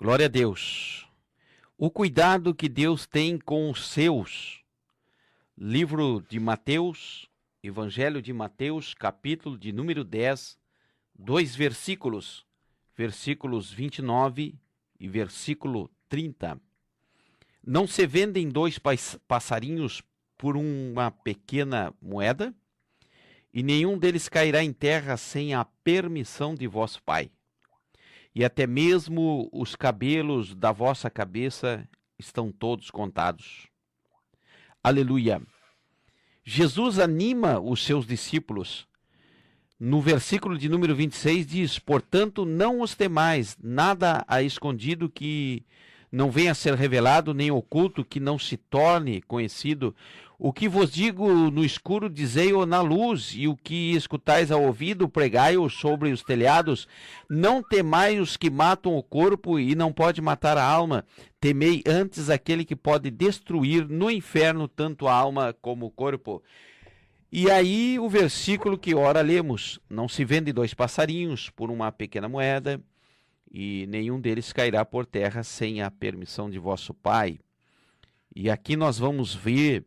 Glória a Deus. O cuidado que Deus tem com os seus. Livro de Mateus, Evangelho de Mateus, capítulo de número 10, 2 versículos, versículos 29 e versículo 30. Não se vendem 2 passarinhos por uma pequena moeda? E nenhum deles cairá em terra sem a permissão de vosso Pai. E até mesmo os cabelos da vossa cabeça estão todos contados. Aleluia! Jesus anima os seus discípulos. No versículo de número 26 diz: portanto, não os temais, nada há escondido que não venha a ser revelado, nem oculto que não se torne conhecido. O que vos digo no escuro, dizei-o na luz, e o que escutais ao ouvido, pregai-o sobre os telhados. Não temai os que matam o corpo e não pode matar a alma. Temei antes aquele que pode destruir no inferno tanto a alma como o corpo. E aí o versículo que ora lemos: não se vende 2 passarinhos por uma pequena moeda, e nenhum deles cairá por terra sem a permissão de vosso Pai. E aqui nós vamos ver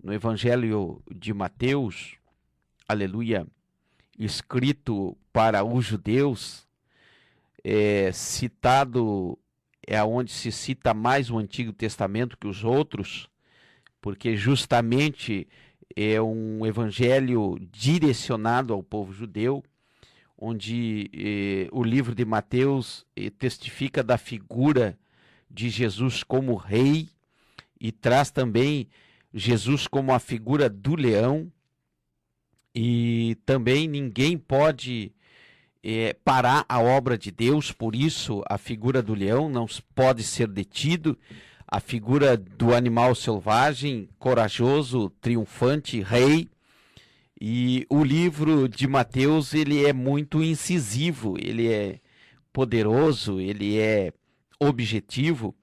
no Evangelho de Mateus, aleluia, escrito para os judeus, citado, é onde se cita mais o Antigo Testamento que os outros, porque justamente é um evangelho direcionado ao povo judeu, onde o livro de Mateus testifica da figura de Jesus como rei e traz também Jesus como a figura do leão, e também ninguém pode parar a obra de Deus, por isso a figura do leão não pode ser detido, a figura do animal selvagem, corajoso, triunfante, rei. E o livro de Mateus, ele é muito incisivo, ele é poderoso, ele é objetivo.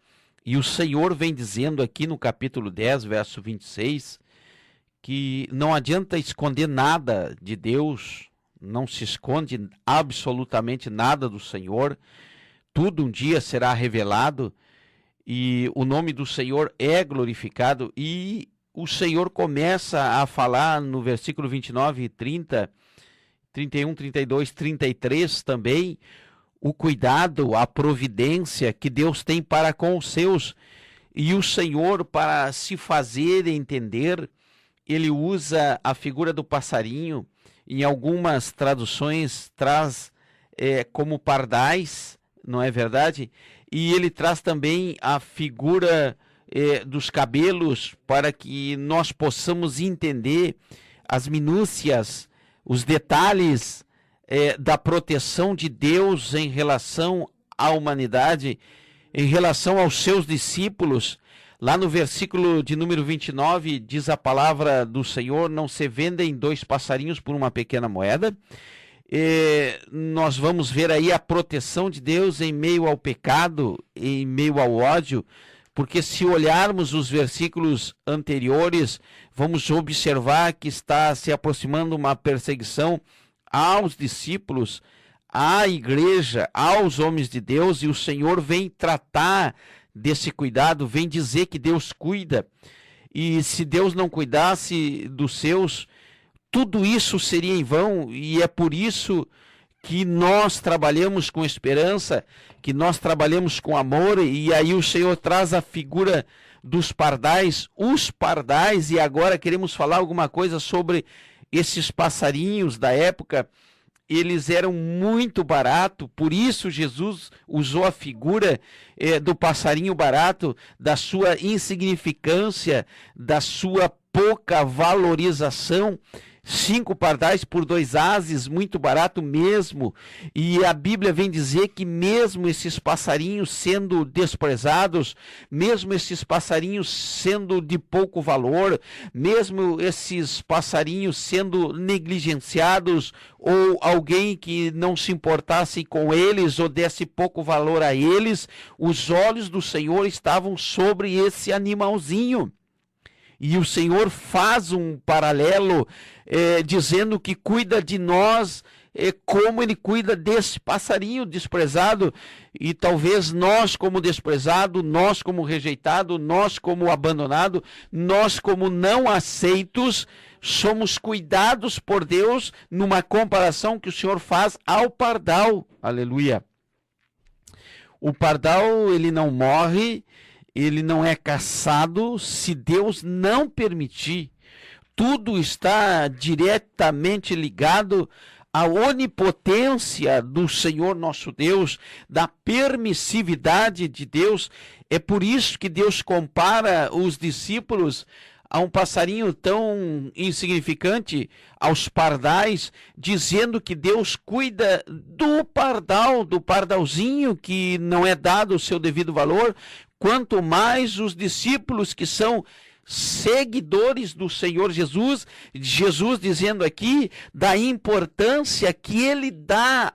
E o Senhor vem dizendo aqui no capítulo 10, verso 26, que não adianta esconder nada de Deus, não se esconde absolutamente nada do Senhor, tudo um dia será revelado e o nome do Senhor é glorificado. E o Senhor começa a falar no versículo 29 e 30, 31, 32, 33 também, o cuidado, a providência que Deus tem para com os seus. E o Senhor, para se fazer entender, ele usa a figura do passarinho. Em algumas traduções traz como pardais, não é verdade? E ele traz também a figura dos cabelos, para que nós possamos entender as minúcias, os detalhes da proteção de Deus em relação à humanidade, em relação aos seus discípulos. Lá no versículo de número 29, diz a palavra do Senhor: não se vendem 2 passarinhos por uma pequena moeda. Nós vamos ver aí a proteção de Deus em meio ao pecado, em meio ao ódio, porque se olharmos os versículos anteriores, vamos observar que está se aproximando uma perseguição aos discípulos, à igreja, aos homens de Deus, e o Senhor vem tratar desse cuidado, vem dizer que Deus cuida. E se Deus não cuidasse dos seus, tudo isso seria em vão, e é por isso que nós trabalhamos com esperança, que nós trabalhamos com amor. E aí o Senhor traz a figura dos pardais, os pardais, e agora queremos falar alguma coisa sobre esses passarinhos da época. Eles eram muito baratos, por isso Jesus usou a figura do passarinho barato, da sua insignificância, da sua pouca valorização. 5 pardais por 2 ases, muito barato mesmo. E a Bíblia vem dizer que mesmo esses passarinhos sendo desprezados, mesmo esses passarinhos sendo de pouco valor, mesmo esses passarinhos sendo negligenciados, ou alguém que não se importasse com eles ou desse pouco valor a eles, os olhos do Senhor estavam sobre esse animalzinho. E o Senhor faz um paralelo dizendo que cuida de nós como ele cuida desse passarinho desprezado. E talvez nós como desprezado, nós como rejeitado, nós como abandonado, nós como não aceitos, somos cuidados por Deus numa comparação que o Senhor faz ao pardal. Aleluia. O pardal, ele não morre, ele não é caçado se Deus não permitir. Tudo está diretamente ligado à onipotência do Senhor nosso Deus, da permissividade de Deus. É por isso que Deus compara os discípulos a um passarinho tão insignificante, aos pardais, dizendo que Deus cuida do pardal, do pardalzinho que não é dado o seu devido valor, quanto mais os discípulos que são seguidores do Senhor Jesus. Jesus dizendo aqui da importância que ele dá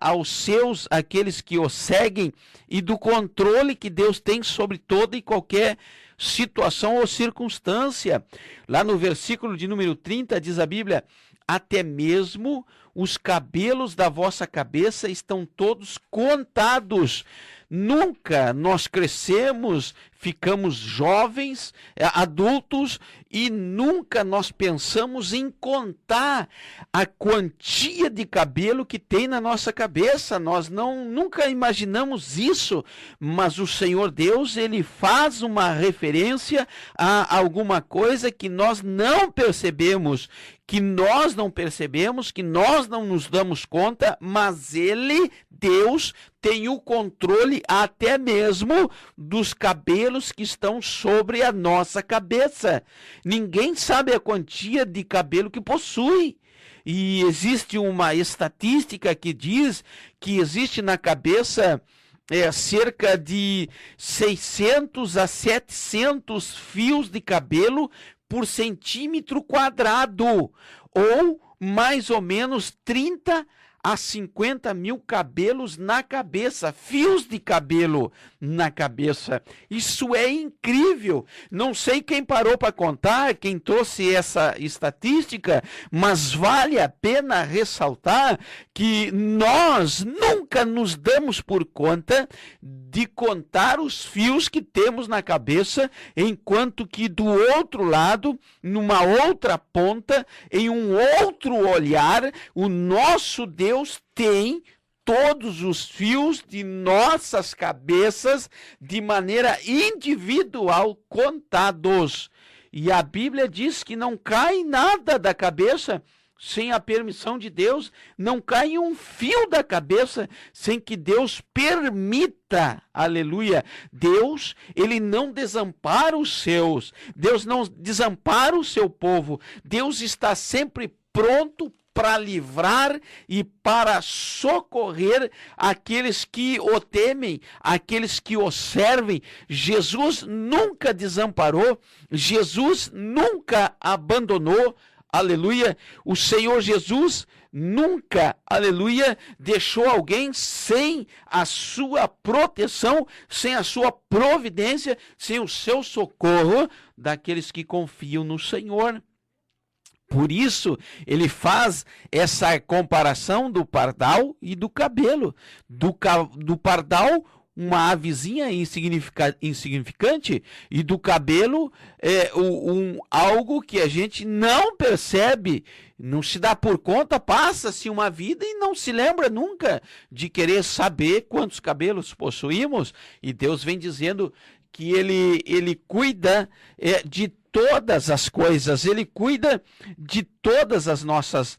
aqueles que o seguem, e do controle que Deus tem sobre toda e qualquer situação ou circunstância. Lá no versículo de número 30 diz a Bíblia: até mesmo os cabelos da vossa cabeça estão todos contados. Nunca nós crescemos, ficamos jovens, adultos, e nunca nós pensamos em contar a quantia de cabelo que tem na nossa cabeça. Nós nunca imaginamos isso, mas o Senhor Deus, ele faz uma referência a alguma coisa que nós não percebemos, que nós não nos damos conta, mas ele, Deus, tem o controle até mesmo dos cabelos que estão sobre a nossa cabeça. Ninguém sabe a quantia de cabelo que possui. E existe uma estatística que diz que existe na cabeça cerca de 600 a 700 fios de cabelo por centímetro quadrado, ou mais ou menos 30 a 50 mil cabelos na cabeça, fios de cabelo na cabeça. Isso é incrível. Não sei quem parou para contar, quem trouxe essa estatística, mas vale a pena ressaltar que nós nunca nos damos por conta de contar os fios que temos na cabeça, enquanto que do outro lado, numa outra ponta, em um outro olhar, o nosso Deus tem todos os fios de nossas cabeças de maneira individual contados. E a Bíblia diz que não cai nada da cabeça sem a permissão de Deus, não cai um fio da cabeça sem que Deus permita. Aleluia. Deus, ele não desampara os seus. Deus não desampara o seu povo. Deus está sempre pronto para livrar e para socorrer aqueles que o temem, aqueles que o servem. Jesus nunca desamparou, Jesus nunca abandonou. Aleluia. O Senhor Jesus nunca, aleluia, deixou alguém sem a sua proteção, sem a sua providência, sem o seu socorro daqueles que confiam no Senhor. Por isso, ele faz essa comparação do pardal e do cabelo. Do pardal, uma avezinha insignificante, e do cabelo, algo que a gente não percebe, não se dá por conta, passa-se uma vida e não se lembra nunca de querer saber quantos cabelos possuímos. E Deus vem dizendo que ele cuida de todas as coisas, ele cuida de todas as nossos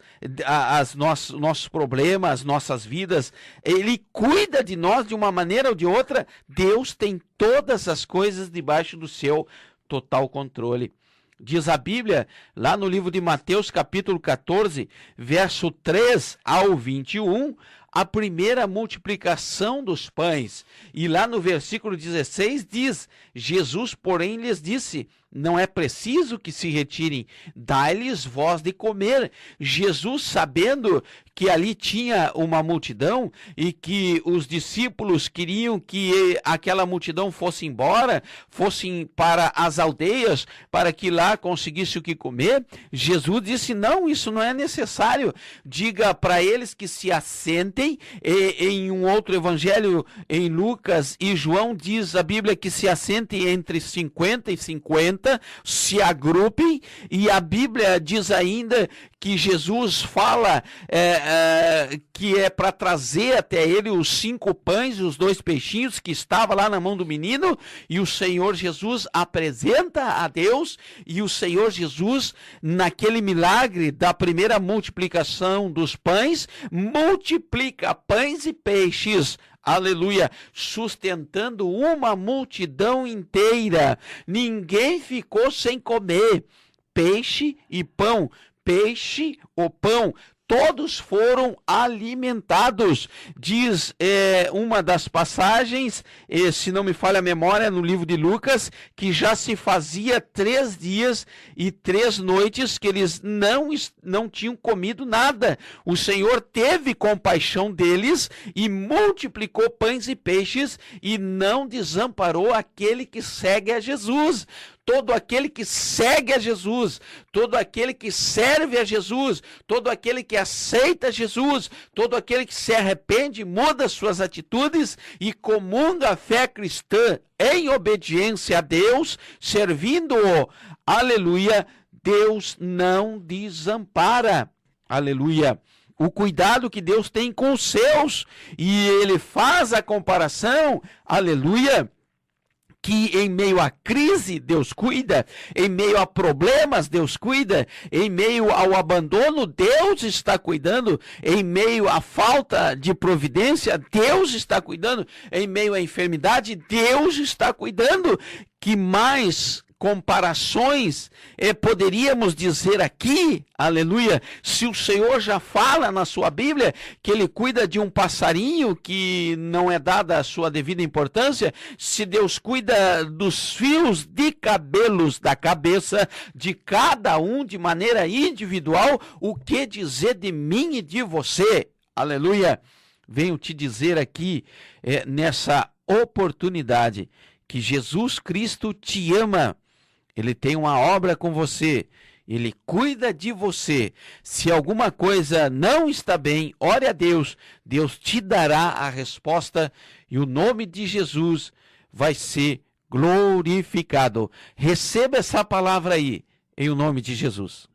problemas, as nossas vidas, ele cuida de nós de uma maneira ou de outra. Deus tem todas as coisas debaixo do seu total controle. Diz a Bíblia, lá no livro de Mateus, capítulo 14, verso 3 ao 21, a primeira multiplicação dos pães. E lá no versículo 16 diz: Jesus, porém, lhes disse: não é preciso que se retirem, dai-lhes voz de comer. Jesus, sabendo que ali tinha uma multidão e que os discípulos queriam que aquela multidão fosse embora, fossem para as aldeias, para que lá conseguisse o que comer, Jesus disse: não, isso não é necessário. Diga para eles que se assentem. Em um outro evangelho, em Lucas e João, diz a Bíblia que se assentem entre 50 e 50, se agrupem, e a Bíblia diz ainda que Jesus fala que é para trazer até ele os 5 pães e os 2 peixinhos que estava lá na mão do menino, e o Senhor Jesus apresenta a Deus, e o Senhor Jesus, naquele milagre da primeira multiplicação dos pães, multiplica pães e peixes, aleluia, sustentando uma multidão inteira. Ninguém ficou sem comer. Peixe e pão, peixe ou pão, todos foram alimentados. Diz uma das passagens, se não me falha a memória, no livro de Lucas, que já se fazia 3 dias e 3 noites que eles não tinham comido nada. O Senhor teve compaixão deles e multiplicou pães e peixes e não desamparou aquele que segue a Jesus. Todo aquele que segue a Jesus, todo aquele que serve a Jesus, todo aquele que aceita Jesus, todo aquele que se arrepende, muda suas atitudes e comunga a fé cristã em obediência a Deus, servindo-o, aleluia, Deus não desampara, aleluia. O cuidado que Deus tem com os seus, e ele faz a comparação, aleluia, que em meio à crise, Deus cuida, em meio a problemas, Deus cuida, em meio ao abandono, Deus está cuidando, em meio à falta de providência, Deus está cuidando, em meio à enfermidade, Deus está cuidando. Que mais comparações poderíamos dizer aqui, aleluia, se o Senhor já fala na sua Bíblia que ele cuida de um passarinho que não é dada a sua devida importância, se Deus cuida dos fios de cabelos da cabeça de cada um de maneira individual, o que dizer de mim e de você? Aleluia. Venho te dizer aqui nessa oportunidade que Jesus Cristo te ama. Ele tem uma obra com você, ele cuida de você. Se alguma coisa não está bem, ore a Deus, Deus te dará a resposta e o nome de Jesus vai ser glorificado. Receba essa palavra aí, em o nome de Jesus.